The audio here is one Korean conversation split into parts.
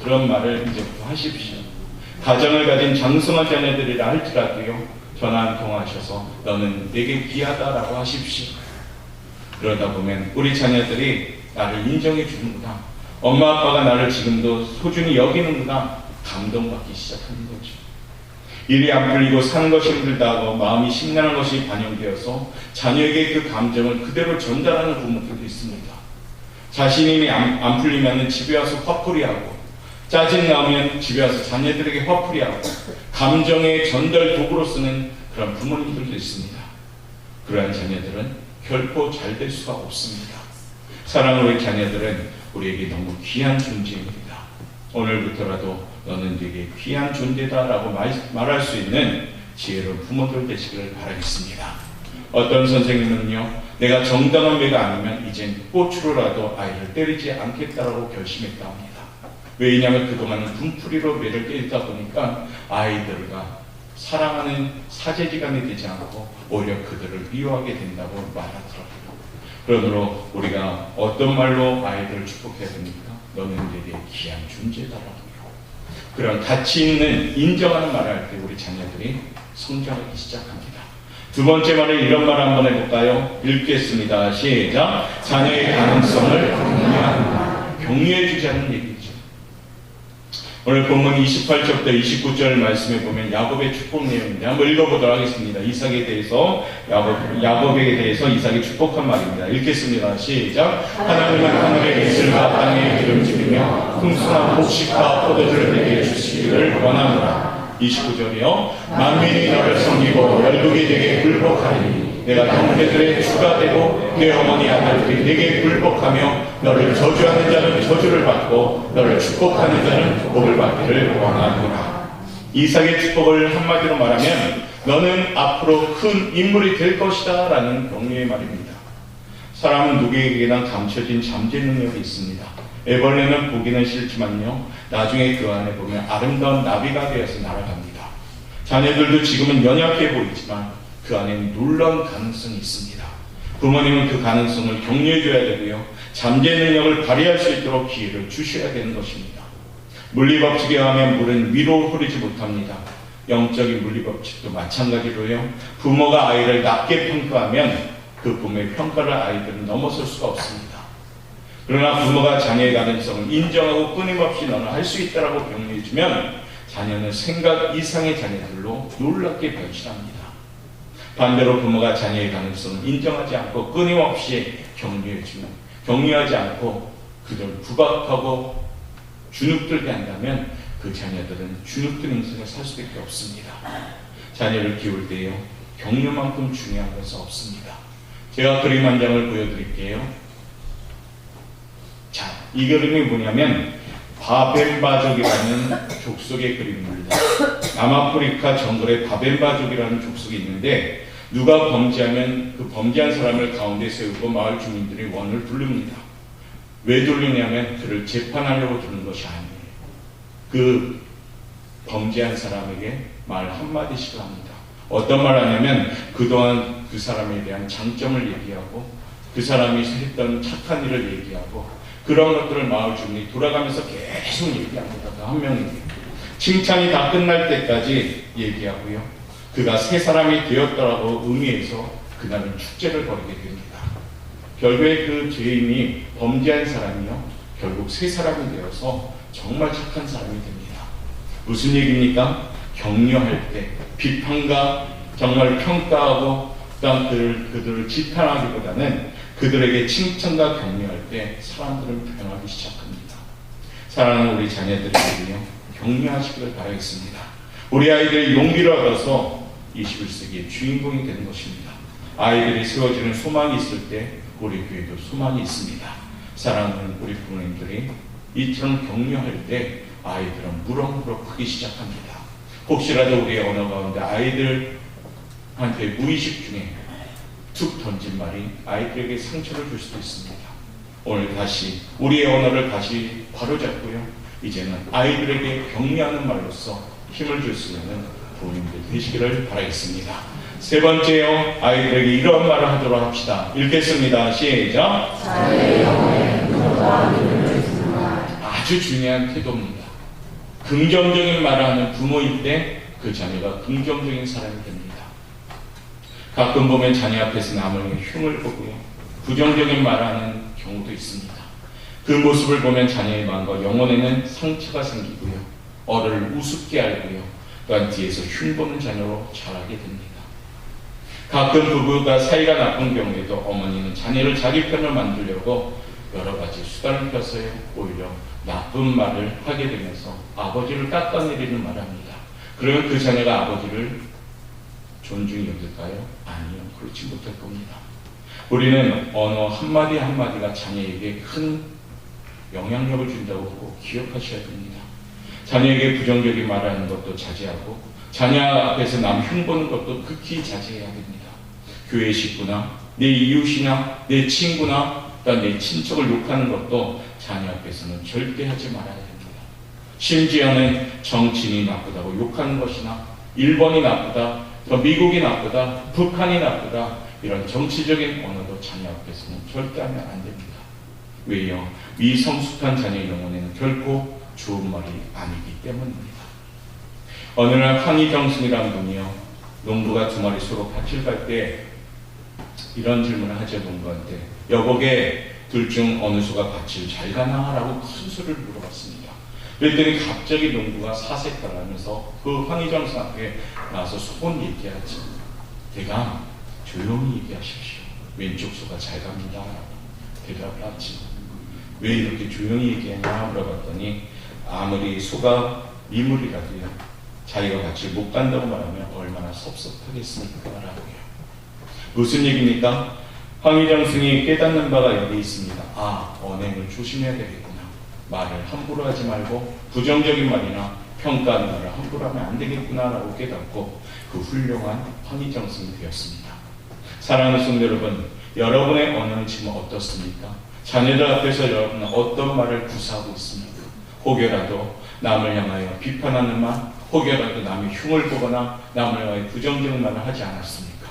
그런 말을 이제부터 하십시오. 가정을 가진 장성한 자녀들이라 할지라도요, 전화 한 통 하셔서 너는 내게 귀하다라고 하십시오. 그러다 보면 우리 자녀들이 나를 인정해 주는구나, 엄마 아빠가 나를 지금도 소중히 여기는구나, 감동받기 시작하는 거죠. 일이 안 풀리고 사는 것이 힘들다 하고 마음이 심란한 것이 반영되어서 자녀에게 그 감정을 그대로 전달하는 부모들도 있습니다. 자신이 안 풀리면 집에 와서 화풀이하고, 짜증 나오면 집에 와서 자녀들에게 화풀이하고, 감정의 전달 도구로 쓰는 그런 부모님들도 있습니다. 그러한 자녀들은 결코 잘 될 수가 없습니다. 사랑하는 자녀들은 우리에게 너무 귀한 존재입니다. 오늘부터라도 너는 되게 귀한 존재다라고 말할 수 있는 지혜로운 부모들 되시기를 바라겠습니다. 어떤 선생님은요, 내가 정당한 매가 아니면 이젠 꽃으로라도 아이를 때리지 않겠다라고 결심했다 합니다. 왜냐하면 그동안은 분풀이로 매를 때리다 보니까 아이들과 사랑하는 사제지간이 되지 않고 오히려 그들을 미워하게 된다고 말하더라고요. 그러므로 우리가 어떤 말로 아이들을 축복해야 됩니까? 너는 되게 귀한 존재다라고요. 그런 가치 있는 인정하는 말을 할 때 우리 자녀들이 성장하기 시작합니다. 두 번째 말은 이런 말 한번 해볼까요? 읽겠습니다. 시작. 자녀의 가능성을 격려한다. 격려해 주자는 얘기죠. 오늘 본문 28절부터 29절 말씀에 보면 야곱의 축복 내용인데 한번 읽어보도록 하겠습니다. 이삭에 대해서 야곱에게 대해서 이삭이 축복한 말입니다. 읽겠습니다. 시작. 하나님은 하늘의 이슬과 땅에 기름지으며 풍성한 곡식과 포도주를 내게 주시기를 원하노라. 29절이요. 만민이 너를 섬기고 열국이 되게 굴복하리니 내가 형제들의 주가 되고 내 어머니 아들들이 내게 굴복하며 너를 저주하는 자는 저주를 받고 너를 축복하는 자는 축복을 받기를 원하노라. 이삭의 축복을 한마디로 말하면 너는 앞으로 큰 인물이 될 것이다 라는 격려의 말입니다. 사람은 누구에게나 감춰진 잠재 능력이 있습니다. 애벌레는 보기는 싫지만요, 나중에 그 안에 보면 아름다운 나비가 되어서 날아갑니다. 자녀들도 지금은 연약해 보이지만 그 안에는 놀라운 가능성이 있습니다. 부모님은 그 가능성을 격려해줘야 되고요, 잠재 능력을 발휘할 수 있도록 기회를 주셔야 되는 것입니다. 물리법칙에 의하면 물은 위로 흐르지 못합니다. 영적인 물리법칙도 마찬가지로요, 부모가 아이를 낮게 평가하면 그 부모의 평가를 아이들은 넘어설 수가 없습니다. 그러나 부모가 자녀의 가능성을 인정하고 끊임없이 너는 할 수 있다라고 격려해주면 자녀는 생각 이상의 자녀들로 놀랍게 변신합니다. 반대로 부모가 자녀의 가능성을 인정하지 않고 끊임없이 격려해주면, 격려하지 않고 그들 부박하고 주눅들게 한다면 그 자녀들은 주눅든 인생을 살 수밖에 없습니다. 자녀를 키울 때요, 격려만큼 중요한 것은 없습니다. 제가 그림 한 장을 보여드릴게요. 자, 이 그림이 뭐냐면 바벤바족이라는 족속의 그림입니다. 남아프리카 정글에 바벤바족이라는 족속이 있는데 누가 범죄하면 그 범죄한 사람을 가운데 세우고 마을 주민들이 원을 부릅니다. 왜 돌리냐면 그를 재판하려고 두는 것이 아니에요. 그 범죄한 사람에게 말 한마디씩 합니다. 어떤 말 하냐면 그동안 그 사람에 대한 장점을 얘기하고 그 사람이 했던 착한 일을 얘기하고 그런 것들을 마을 주민이 돌아가면서 계속 얘기합니다. 그 한 명에게 칭찬이 다 끝날 때까지 얘기하고요, 그가 새 사람이 되었다라고 의미해서 그날은 축제를 벌이게 됩니다. 결국에 그 죄인이 범죄한 사람이요, 결국 새 사람이 되어서 정말 착한 사람이 됩니다. 무슨 얘기입니까? 격려할 때 비판과 정말 평가하고 그다음 그들을 지탄하기보다는 그들에게 칭찬과 격려할 때 사람들은 변하기 시작합니다. 사랑하는 우리 자녀들에게요, 격려하시기를 바라겠습니다. 우리 아이들이 용기를 얻어서 21세기의 주인공이 되는 것입니다. 아이들이 세워지는 소망이 있을 때 우리 교회도 소망이 있습니다. 사랑하는 우리 부모님들이 이처럼 격려할 때 아이들은 무럭무럭 크기 시작합니다. 혹시라도 우리의 언어 가운데 아이들한테 무의식 중에 툭 던진 말이 아이들에게 상처를 줄 수도 있습니다. 오늘 다시 우리의 언어를 다시 바로잡고요, 이제는 아이들에게 격려하는 말로써 힘을 줄 수 있는 부모님들 되시기를 바라겠습니다. 세 번째요, 아이들에게 이런 말을 하도록 합시다. 읽겠습니다. 시작. 아주 중요한 태도입니다. 긍정적인 말을 하는 부모일 때 그 자녀가 긍정적인 사람이 됩니다. 가끔 보면 자녀 앞에서 남을 흉을 보고요, 부정적인 말을 하는 경우도 있습니다. 그 모습을 보면 자녀의 마음과 영혼에는 상처가 생기고요, 어를 우습게 알고요, 또한 뒤에서 흉보는 자녀로 자라게 됩니다. 가끔 부부가 사이가 나쁜 경우에도 어머니는 자녀를 자기 편을 만들려고 여러 가지 수단을 펴서요, 오히려 나쁜 말을 하게 되면서 아버지를 깎아내리는 말을 합니다. 그러면 그 자녀가 아버지를 존중히 여길까요? 아니요, 그렇지 못할 겁니다. 우리는 언어 한마디 한마디가 자녀에게 큰 영향력을 준다고 꼭 기억하셔야 됩니다. 자녀에게 부정적인 말을 하는 것도 자제하고, 자녀 앞에서 남 흉보는 것도 극히 자제해야 됩니다. 교회 식구나 내 이웃이나 내 친구나 또한 내 친척을 욕하는 것도 자녀 앞에서는 절대 하지 말아야 됩니다. 심지어는 정치인이 나쁘다고 욕하는 것이나 일본이 나쁘다, 또 미국이 나쁘다, 북한이 나쁘다, 이런 정치적인 언어도 자녀 앞에서는 절대 하면 안 됩니다. 왜요? 미성숙한 자녀의 영혼에는 결코 좋은 말이 아니기 때문입니다. 어느 날 황희정순이라는 분이요, 농부가 두 마리 서로 밭을 갈 때 이런 질문을 하죠. 농부한테, 여보게 둘 중 어느 수가 밭을 잘 가나? 라고 큰 소리를 물어봤습니다. 그랬더니 갑자기 농부가 사색하면서 그 황희정순 앞에 나와서 소원 얘기하지. 대감, 조용히 얘기하십시오. 왼쪽 수가 잘 갑니다. 대답을 하지. 왜 이렇게 조용히 얘기하냐 물어봤더니, 아무리 소가 미물이라도요, 자기가 밭을 못 간다고 말하면 얼마나 섭섭하겠습니까? 라고요. 무슨 얘기입니까? 황희정승이 깨닫는 바가 여기 있습니다. 아, 언행을 조심해야 되겠구나. 말을 함부로 하지 말고 부정적인 말이나 평가하는 말을 함부로 하면 안 되겠구나 라고 깨닫고 그 훌륭한 황희정승이 되었습니다. 사랑하는 성도 여러분, 여러분의 언어는 지금 어떻습니까? 자녀들 앞에서 여러분은 어떤 말을 구사하고 있습니까? 혹여라도 남을 향하여 비판하는 말, 혹여라도 남의 흉을 보거나 남을 향하여 부정적인 말을 하지 않았습니까?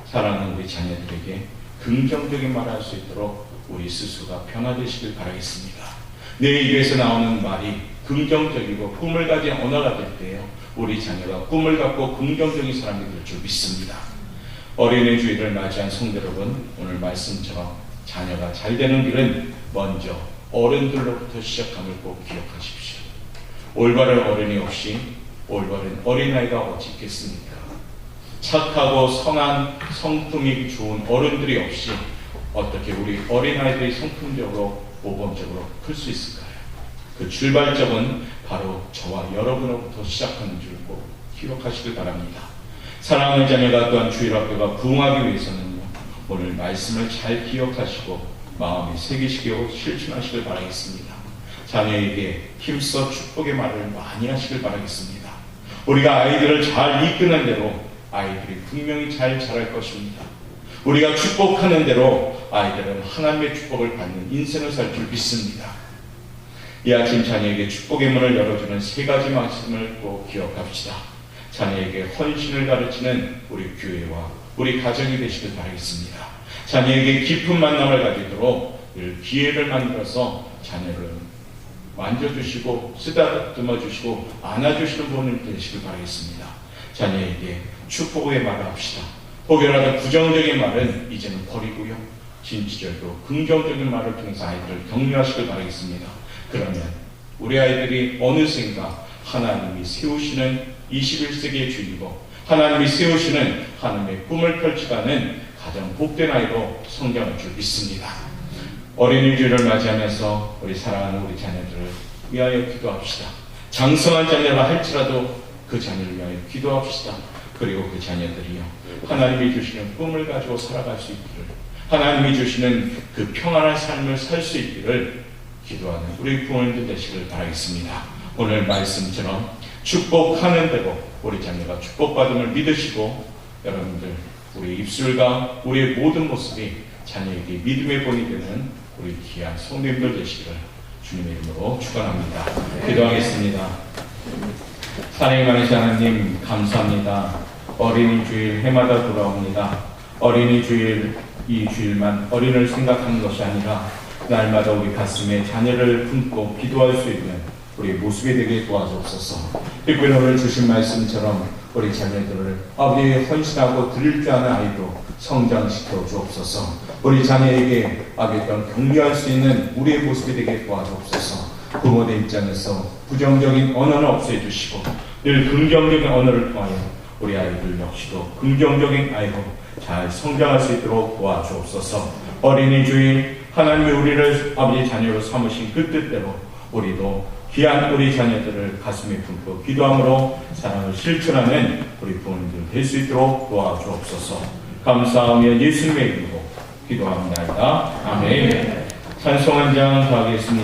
사랑하는 우리 자녀들에게 긍정적인 말을 할 수 있도록 우리 스스로가 변화되시길 바라겠습니다. 내 입에서 나오는 말이 긍정적이고 꿈을 가진 언어가 될 때요, 우리 자녀가 꿈을 갖고 긍정적인 사람이 될 줄 믿습니다. 어린이 주일을 맞이한 성도 여러분, 오늘 말씀처럼 자녀가 잘 되는 길은 먼저 어른들로부터 시작함을 꼭 기억하십시오. 올바른 어른이 없이 올바른 어린아이가 어찌 있겠습니까? 착하고 선한 성품이 좋은 어른들이 없이 어떻게 우리 어린아이들이 성품적으로 모범적으로 클 수 있을까요? 그 출발점은 바로 저와 여러분으로부터 시작하는 줄 꼭 기억하시길 바랍니다. 사랑하는 자녀가 또한 주일학교가 부흥하기 위해서는요, 오늘 말씀을 잘 기억하시고 마음에 새기시고 실천하시길 바라겠습니다. 자녀에게 힘써 축복의 말을 많이 하시길 바라겠습니다. 우리가 아이들을 잘 이끄는 대로 아이들이 분명히 잘 자랄 것입니다. 우리가 축복하는 대로 아이들은 하나님의 축복을 받는 인생을 살 줄 믿습니다. 이 아침 자녀에게 축복의 문을 열어주는 세 가지 말씀을 꼭 기억합시다. 자녀에게 헌신을 가르치는 우리 교회와 우리 가정이 되시길 바라겠습니다. 자녀에게 깊은 만남을 가지도록 늘 기회를 만들어서 자녀를 만져주시고 쓰다듬어 주시고 안아주시는 분이 되시길 바라겠습니다. 자녀에게 축복의 말을 합시다. 혹여라도 부정적인 말은 이제는 버리고요, 진취적으로 긍정적인 말을 통해서 아이들을 격려하시길 바라겠습니다. 그러면 우리 아이들이 어느샌가 하나님이 세우시는 21세기의 주인이고 하나님이 세우시는 하나님의 꿈을 펼쳐가는 가장 복된 아이로 성장할 줄 믿습니다. 어린이 주일을 맞이하면서 우리 사랑하는 우리 자녀들을 위하여 기도합시다. 장성한 자녀라 할지라도 그 자녀를 위하여 기도합시다. 그리고 그 자녀들이요, 하나님이 주시는 꿈을 가지고 살아갈 수 있기를, 하나님이 주시는 그 평안한 삶을 살 수 있기를 기도하는 우리 부모님들 되시길 바라겠습니다. 오늘 말씀처럼 축복하는 대로 우리 자녀가 축복받음을 믿으시고, 여러분들 우리 입술과 우리의 모든 모습이 자녀에게 믿음의 본이 되는 우리 귀한 성도님들 되시기를 주님의 이름으로 축원합니다. 기도하겠습니다. 사랑이 많으신 하나님, 감사합니다. 어린이 주일 해마다 돌아옵니다. 어린이 주일, 이 주일만 어린을 생각하는 것이 아니라 날마다 우리 가슴에 자녀를 품고 기도할 수 있는 우리 모습이 되게 도와주옵소서. 특별히 오늘 주신 말씀처럼 우리 자녀들을 아버지 헌신하고 드릴 줄 아는 아이로 성장시켜 주옵소서. 우리 자녀에게 아버지 격려할 수 있는 우리의 모습이 되게 도와주옵소서. 부모들 입장에서 부정적인 언어는 없애주시고 늘 긍정적인 언어를 통하여 우리 아이들 역시도 긍정적인 아이로 잘 성장할 수 있도록 도와주옵소서. 어린이 주일 하나님이 우리를 아버지 자녀로 삼으신 그 뜻대로 우리도 귀한 우리 자녀들을 가슴에 품고 기도함으로 사랑을 실천하는 우리 부모님들 될 수 있도록 도와주옵소서. 감사하며 예수님의 이름으로 기도합니다. 아멘. 찬송 한 장 더 하겠습니다.